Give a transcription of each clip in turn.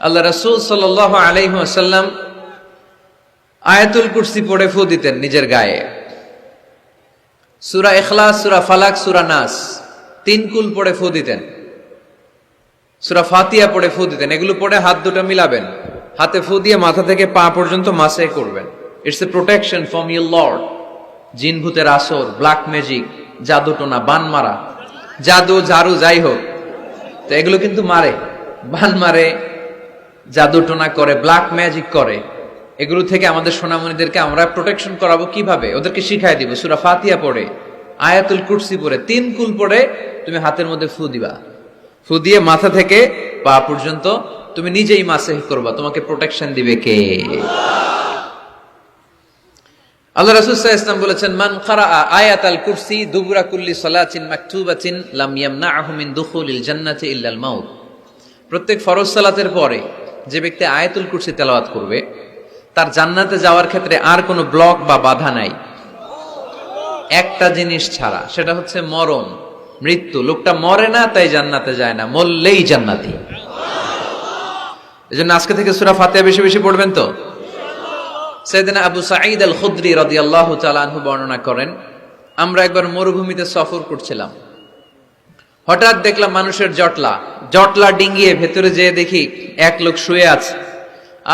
আল্লাহ রাসূল সাল্লাল্লাহু আলাইহি ওয়াসাল্লাম আয়াতুল কুরসি পড়ে ফু দিতেন নিজের গায়ে। সূরা ইখলাস, সূরা ফালাক, সূরা নাস 3 কুল পড়ে ফু দিতেন। সূরা ফাতিহা পড়ে ফু দিতেন। এগুলো পড়ে হাত দুটো মিলাবেন, হাতে ফু দিয়ে মাথা থেকে পা পর্যন্ত মাসে করবেন। It's a protection from your Lord. জিন ভূতের আসর, ব্ল্যাক ম্যাজিক, জাদু টোনা, বান মারা, জাদু ঝাড়ু যাই হোক, তো এগুলো কিন্তু মারে, বান মারে, জাদু টোনা করে, ব্ল্যাক ম্যাজিক করে। এগুলো থেকে আমাদের সোনামণিদেরকে আমরা প্রোটেকশন করাবো কিভাবে? ওদেরকে শিখাই দিব। সূরা ফাতিহা পড়ে, আয়াতুল কুরসি পড়ে, 3 কুল পড়ে তুমি হাতের মধ্যে ফু দিবা। ফু দিয়ে মাথা থেকে পা পর্যন্ত তুমি নিজেই মাসেহ করবা। তোমাকে প্রোটেকশন দিবে কে? আল্লাহ রাসূল সাল্লাল্লাহু আলাইহি ওয়াসাল্লাম বলেছেন, মান ক্বারাআ আয়াতাল কুরসি দুবুরা কুল্লি সালাতিন মাকতুবাতিন লাম ইয়ামনাহু মিন দুখুলিল জান্নাতি ইল্লাল মাউত। প্রত্যেক ফরজ সালাতের পরে যে ব্যক্তি আয়াতুল কুরসি তেলাওয়াত করবে, তার জান্নাতে যাওয়ার ক্ষেত্রে আর কোনো ব্লক বা বাধা নাই, একটা জিনিস ছাড়া, সেটা হচ্ছে মরণ, মৃত্যু। লোকটা মরে না তাই জান্নাতে যায় না, মরলেই জান্নাতি। এজন্য আজকে থেকে সূরা ফাতিহা বেশি বেশি পড়বেন তো। সাইয়েদনা আবু সাঈদ আল খুদরি রাদিয়াল্লাহু তাআলা আনহু বর্ণনা করেন, আমরা একবার মরুভূমিতে সফর করছিলাম, হঠাৎ দেখলাম মানুষের জটলা ডিঙ্গিয়ে ভেতরে যেয়ে দেখি এক লোক শুয়ে আছে,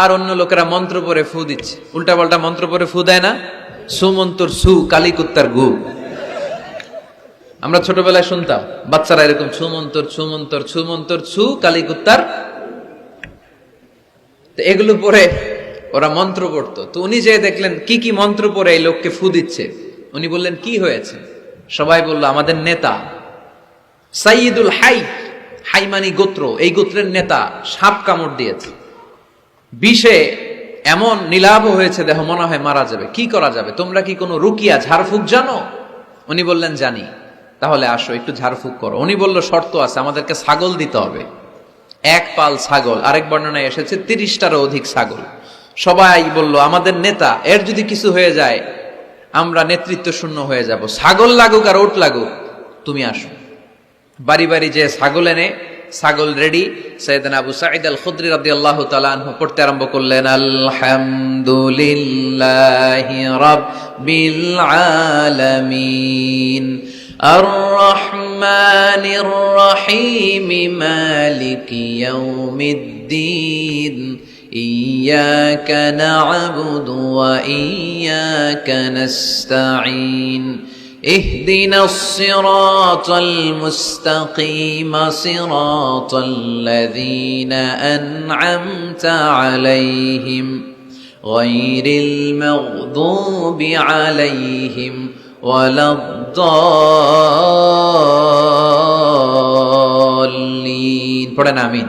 আর অন্য লোকেরা মন্ত্র পড়ে ফু দিচ্ছে। উল্টা পাল্টা মন্ত্র পড়ে ফু দেয় না, সুমন্তর সু কালী কুত্তার গু। আমরা ছোটবেলায় শুনতাম বাচ্চারা এরকম ছুমন্তর ছুমন্তর ছুমন্তর ছু কালী কুত্তার। তো এগুলো পড়ে ওরা মন্ত্র পড়তো। তো উনি যে দেখলেন কি কি মন্ত্র পড়ে এই লোককে ফু দিচ্ছে, উনি বললেন কি হয়েছে? সবাই বলল, আমাদের নেতা সাইয়্যিদুল হাই, হাইমানি গোত্র, এই গোত্রের নেতা সাপ কামড় দিয়েছে, বিষে এমন নীলাভ হয়েছে দেহ, মনে হয় মারা যাবে। কি করা যাবে? তোমরা কি কোনো রুকিয়া ঝাড়ফুঁক জানো? উনি বললেন জানি। তাহলে আসো একটু ঝাড়ফুঁক করো। উনি বলল শর্ত আছে, আমাদেরকে ছাগল দিতে হবে, 1 পাল ছাগল। আরেক বর্ণনায় এসেছে 30টারও অধিক ছাগল। সবাই বলল, আমাদের নেতা, এর যদি কিছু হয়ে যায় আমরা নেতৃত্ব শূন্য হয়ে যাব, ছাগল লাগুক আর ওট লাগুক, তুমি আসো। বাড়ি বাড়ি যে ছাগল এনে, ছাগল রেডি। সাইয়েদনা আবু সাঈদ আল খুদরি রাদিয়াল্লাহু তাআলা আনহু পড়তে আরম্ভ করলেন, আলহামদুলিল্লাহি রাব্বিল আলামিন আর রহমানির রহিম মালিকি ইয়াউমিদ্দিন ইয়্যাকা না'বুদু ওয়া ইয়্যাকা নাস্তাঈন اهدنا الصراط المستقيم صراط الذين أنعمت عليهم غير المغضوب عليهم ولا الضالين। পড়েন আমিন।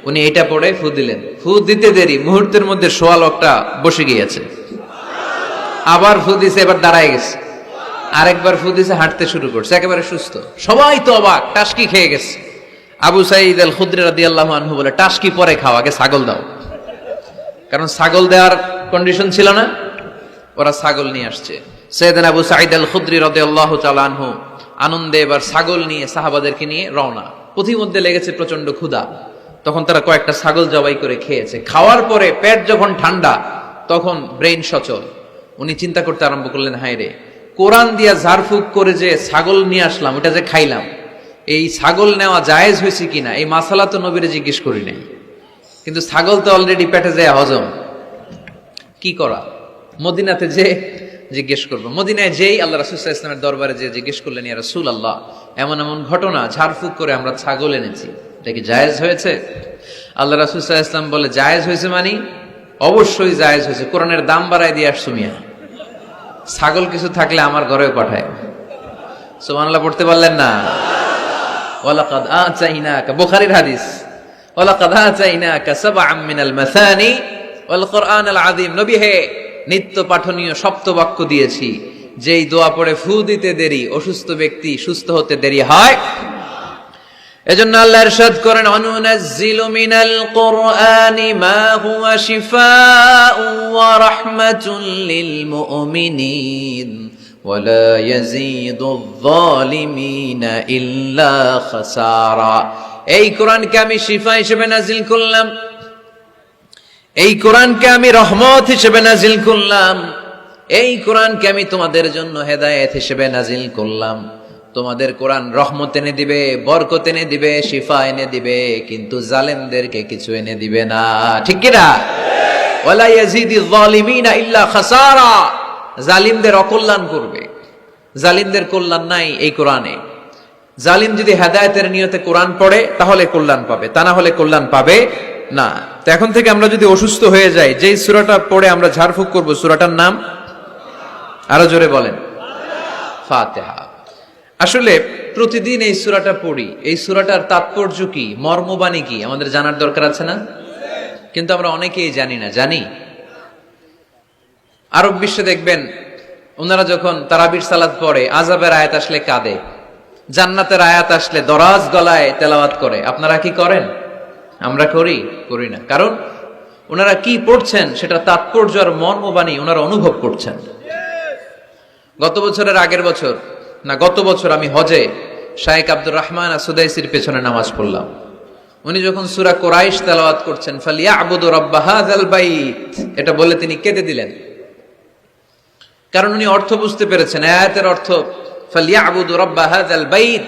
উনি এটা পড়ে ফু দিলেন। ফু দিতে দেরি, মুহূর্তের মধ্যে সোয়া লোকটা বসে গিয়েছে। আবার ফু দিছে, এবার দাঁড়ায় গেছে। আরেকবার ফু দিছে, হাঁটতে শুরু করছে, একেবারে সুস্থ। সবাই তো অবাক, টাসকি খেয়ে গেছে। আবু সাঈদ আল খুদরি রাদিয়াল্লাহু আনহু বলে, টাসকি পরে খাও, আগে ছাগল দাও। কারণ ছাগল দেওয়ার কন্ডিশন ছিল না, ওরা ছাগল নিয়ে আসছে। সাইয়েদনা আবু সাঈদ আল খুদরি রাদিয়াল্লাহু তাআলা আনহু আনন্দে এবার ছাগল নিয়ে সাহাবাদেরকে নিয়ে রওনা। পথিমধ্যে লেগেছে প্রচন্ড ক্ষুধা, তখন তারা কয়েকটা ছাগল জবাই করে খেয়েছে। খাওয়ার পরে পেট যখন ঠান্ডা, তখন ব্রেইন সচল। উনি চিন্তা করতে আরম্ভ করলেন, হায় রে, কোরআন দিয়া ঝাড়ফুঁক করে যে ছাগল নিয়ে আসলাম, এটা যে খাইলাম, এই ছাগল নেওয়া জায়েজ হয়েছে কিনা এই মাসালা তো নবীরে জিজ্ঞেস করি নাই, কিন্তু ছাগল তো অলরেডি পেটে যায় হজম। কি করা? মদিনাতে যে জিজ্ঞেস করবো। মদিনায় যেই আল্লাহ রাসূল সাল্লাল্লাহু আলাইহি ওয়াসাল্লামের দরবারে যে জিজ্ঞেস করলেন, ইয়া রাসূলুল্লাহ, এমন এমন ঘটনা, ঝাড়ফুঁক করে আমরা ছাগল এনেছি, এটা কি জায়েজ হয়েছে? আল্লাহ রাসূল সাল্লাল্লাহু আলাইহি ওয়াসাল্লাম বলে, জায়েজ হয়েছে মানে অবশ্যই জায়েজ হয়েছে। কোরআনের দাম বাড়ায় দিয়ে আসছো মিয়া, ছাগল কিছু থাকলে আমার ঘরেও পাঠায়। সুবহানাল্লাহ পড়তে পারলেন না? ওয়ালাকাদ আতাইনাকা, বুখারীর হাদিস, ওয়ালাকাদ আতাইনাকা সাবআম মিনাল মাসানি ওয়াল কুরআনাল আযীম। নবী হে, নিত্য পাঠনীয় সপ্তবাক্য দিয়েছি, যেই দোয়া পড়ে ফু দিতে দেরি, অসুস্থ ব্যক্তি সুস্থ হতে দেরি হয়। এজন্য আল্লাহ ইরশাদ করেন, অনুনাজ্জিলু মিনাল কুরআনি মা হুয়া শিফাউ ওয়া রাহমাতুল লিল মুমিনিন ওয়া লা ইয়াজিদুয যালিমিনা ইল্লা খাসারা। এই কোরআনকে আমি শিফা হিসেবে নাজিল করলাম, এই কোরআনকে আমি রহমত হিসেবে নাজিল করলাম, এই কোরআনকে আমি তোমাদের জন্য হেদায়েত হিসেবে নাজিল করলাম। তোমাদের কোরআন রহমত এনে দিবে, বরকত এনে দিবে, শিফা এনে দিবে, কিন্তু জালেমদেরকে কিছু এনে দিবে না। ঠিক কি না? ওয়ালা ইয়াজিদিল যালিমিনা ইল্লা খাসারা। জালিমদের অকল্যাণ করবে, জালিমদের কল্যাণ নাই এই কোরআনে। জালিম যদি হেদায়েতের নিয়তে কোরআন পড়ে তাহলে কল্যাণ পাবে, তা না হলে কল্যাণ পাবে না। তো এখন থেকে আমরা যদি অসুস্থ হয়ে যাই, যেই সূরাটা পড়ে আমরা ঝাড়ফুঁক করব, সূরাটার নাম আরো জোরে বলেন, ফাতিহা। আসলে প্রতিদিন এই সূরাটা পড়ি, এই সূরাটার তাৎপর্য কি, মর্মবাণী কি আমাদের জানার দরকার আছে না? কিন্তু আমরা অনেকেই জানি না। জানি আরব বিশ্বে দেখবেন, ওনারা যখন তারাবির সালাত পড়ে, আযাবের আয়াত আসলে কাঁদে, জান্নাতের আয়াত আসলে দরাজ গলায় তেলাওয়াত করে। আপনারা কি করেন? আমরা করি না। কারণ ওনারা কি পড়ছেন সেটা তাৎপর্য আর মর্মবাণী ওনারা অনুভব করছেন। গত বছরের আগের বছর না, গত বছর আমি হজে শায়েখ আব্দুর রহমান আসুদাইসির পেছনে নামাজ পড়লাম। উনি যখন সূরা কুরাইশ তেলাওয়াত করছেন, ফালিয়াবুদু রাব্ব হাযাল বাইত, এটা বলে তিনি কেঁদে দিলেন। কারণ উনি অর্থ বুঝতে পেরেছেন, আয়াতের অর্থ ফালিয়াবুদু রাব্ব হাযাল বাইত,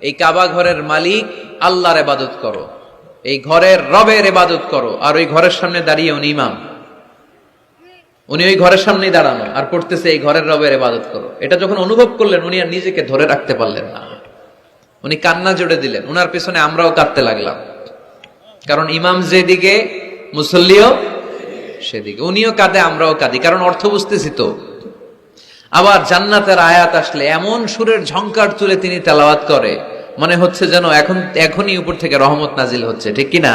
এই কাবা ঘরের মালিক আল্লাহর ইবাদত করো, এই ঘরের রবের ইবাদত করো। আর ওই ঘরের সামনে দাঁড়িয়ে উনি ইমাম, উনি ওই ঘরের সামনেই দাঁড়ানো আর পড়তেছে এই ঘরের রবের ইবাদত করো। এটা যখন অনুভব করলেন, উনি আর নিজেকে ধরে রাখতে পারলেন না, উনি কান্না জুড়ে দিলেন। উনার পেছনে আমরাও কাঁদতে লাগলাম, কারণ ইমাম যেদিকে মুসল্লিও সেদিকে। উনিও কাঁদে, আমরাও কাঁদি, কারণ অর্থ বুঝতেছি তো। আবার জান্নাতের আয়াত আসলে এমন সুরের ঝংকার তুলে তিনি তেলাওয়াত করে, মনে হচ্ছে যেন এখনই উপর থেকে রহমত নাজিল হচ্ছে। ঠিক কি না?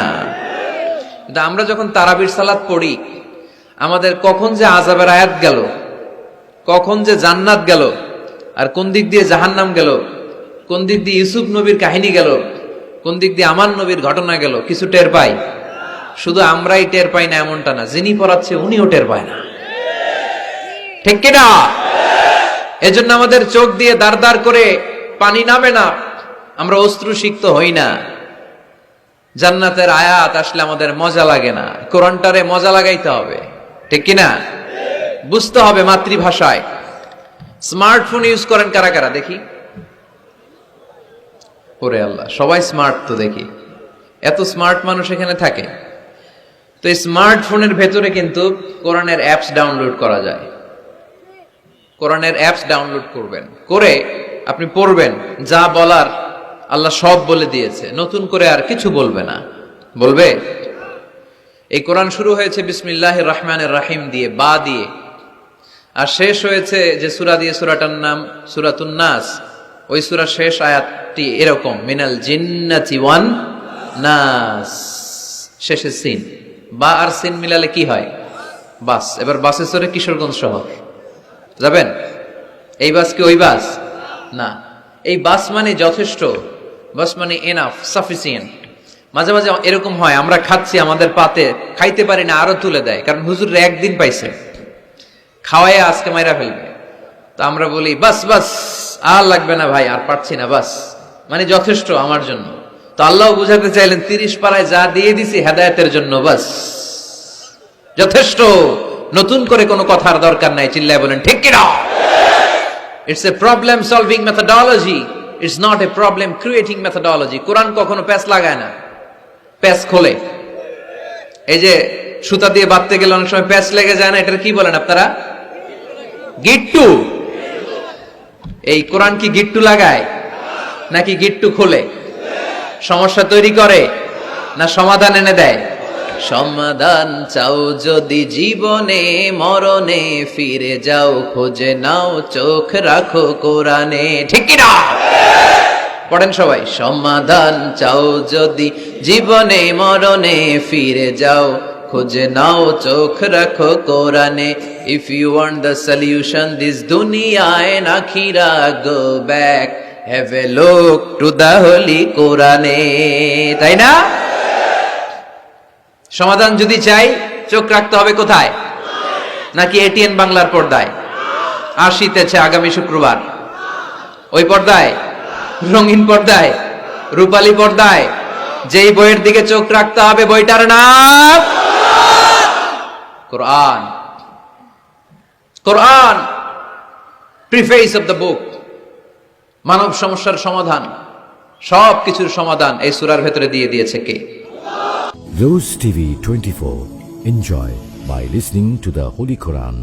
কিন্তু আমরা যখন তারাবির সালাত পড়ি, আমাদের কখন যে আযাবের আয়াত গেল, কখন যে জান্নাত গেল, আর কোন দিক দিয়ে জাহান্নাম গেল, কোন দিক দিয়ে ইউসুফ নবীর কাহিনী গেল, কোন দিক দিয়ে আমার নবীর ঘটনা গেল, কিছু টের পাই? শুধু আমরাই টের পাই না এমনটা না, যিনি পড়াচ্ছে উনিও টের পায় না। ঠিক কি না? এজন্য আমাদের চোখ দিয়ে দাঁড় দাঁড় করে পানি নামে না, আমরা অশ্রুসিক্ত হই না। জান্নাতের আয়াত আসলে আমাদের মজা লাগে না, কোরআনটারে মজা লাগাইতে হবে। ঠিক কিনা? বুঝতে হবে মাতৃভাষায়। স্মার্টফোন ইউজ করেন কারা কারা দেখি? ওরে আল্লাহ, সবাই স্মার্ট তো দেখি, এত স্মার্ট মানুষ এখানে থাকে। তো এই স্মার্টফোনের ভেতরে কিন্তু কোরআনের অ্যাপস ডাউনলোড করা যায়। কোরআনের অ্যাপস ডাউনলোড করবেন, করে আপনি পড়বেন, যা বলার আল্লাহ সব বলে দিয়েছে, নতুন করে আর কিছু বলবে না। বলবে? এই কোরআন শুরু হয়েছে বিসমিল্লাহির রহমানির রহিম দিয়ে, বা দিয়ে, আর শেষ হয়েছে যে সূরা দিয়ে, সূরাটার নাম সূরাতুন নাস। ওই সূরার শেষ আয়াতটি এরকম, মিনাল জিন্নাতি ওয়ান নাস, শেষে সিন। বা আর সিন মিলালে কি হয়? বাস। এবার বাসে চড়ে কিশোরগঞ্জ শহর যাবেন? এই বাস কি ওই বাস না, এই বাস মানে যথেষ্ট, বাস মানে এনাফ, সাফিসিয়েন্ট। মাঝে মাঝে এরকম হয়, আমরা খাচ্ছি, আমাদের পাতে খাইতে পারি না, আরো তুলে দেয়, কারণ হুজুর একদিন পাইছে, খাওয়াই আজকে মাইরা ফেলবে। তো আমরা বলি বাস বাস, আর লাগবে না ভাই, আর পারছি না, বাস মানে যথেষ্ট আমার জন্য। তো আল্লাহ বুঝাতে চাইলেন 30 পারায় যা দিয়ে দিছি হেদায়েতের জন্য, বাস যথেষ্ট, নতুন করে কোনো কথার দরকার নাই। চিল্লায় বলেন ঠিক কি না? It's a problem solving methodology, it's not a problem creating methodology. কোরআন কখনো প্যাচ লাগায় না, প্যাচ খোলে। এই যে সুতা দিয়ে বাঁধতে গেলে অনেক সময় প্যাচ লেগে যায় না, এটার কি বলেন আপনারা? গিট্টু। এই কোরআন কি গিট্টু লাগায় নাকি গিট্টু খোলে? সমস্যা তৈরি করে না সমাধান এনে দেয়? সমাধান চাও যদি জীবনে মরণে, ফিরে যাও খোঁজে নাও, চোখ রাখো কোরআনে। ঠিক কি না? পড়েন সবাই, সমাধান চাও যদি জীবনে মরণে, ফিরে যাও খোঁজে নাও, চোখ রাখো কোরআনে। If you want the solution this দুনিয়া এন্ড আখিরা, go back, have a look to the holy কোরআনে। তাই না? সমাধান যদি চাই, চোখ রাখতে হবে কোথায়? নাকি এটিএন বাংলার পর্দায়? আসিতেছে আগামী শুক্রবার ওই পর্দায়, রঙিন পর্দায়, রূপালী পর্দায়, যেই বইয়ের দিকে চোখ রাখতে হবে বইটার নাম কোরআন। কোরআন প্রিফেস অফ দ্য বুক, মানব সমস্যার সমাধান, সব কিছুর সমাধান এই সূরার ভেতরে দিয়ে দিয়েছে কে? Rose TV 24. Enjoy by listening to the Holy Quran.